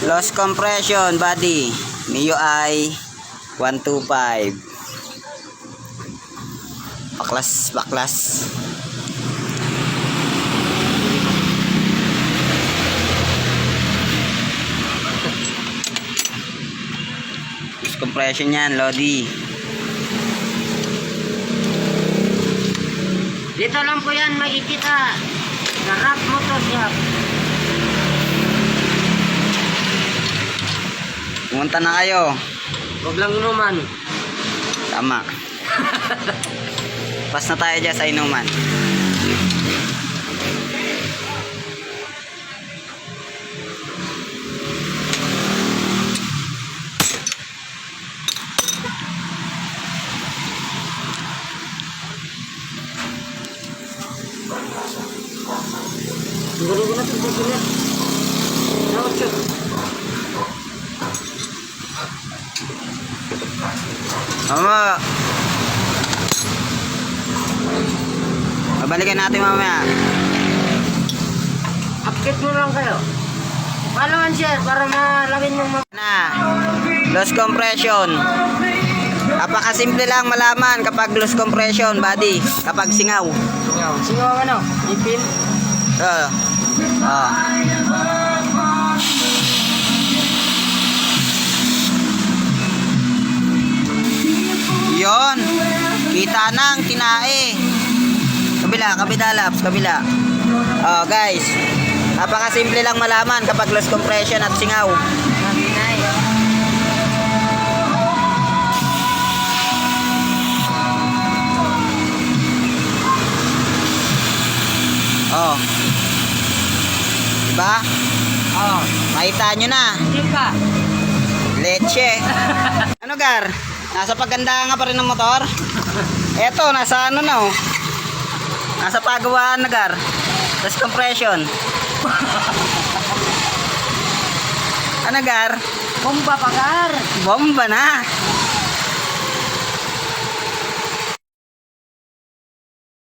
Loss compression body MIUI 125. Baklas. Loss compression yan, Lodi. Dito lang po yan makikita. Garap motor shop. Pumunta na kayo. Huwag lang inuman. Tama. Pas na tayo dyan sa inuman. Siguro na ito susunod. Nautso. Mama. Babalikan natin mamaya. Update mo lang kayo. Follow and share para malagin yung mga... Na. Loss compression. Napakasimple lang malaman kapag loss compression body, kapag singaw. Singaw ano? Ipin? Yon. Kita nang tinae. Kabila laps, kabila. Oh, guys. Napakasimple lang malaman kapag loss compression at singaw. Oh. Diba? Oo. Makita nyo na. Hindi ka. Leche. Ano, Gar? Nasa paggandahan nga pa rin ng motor? Eto, nasa ano na, oh. Nasa pagawaan na, Gar. Loss compression. Ano, Gar? Bomba pa, Gar. Bomba na.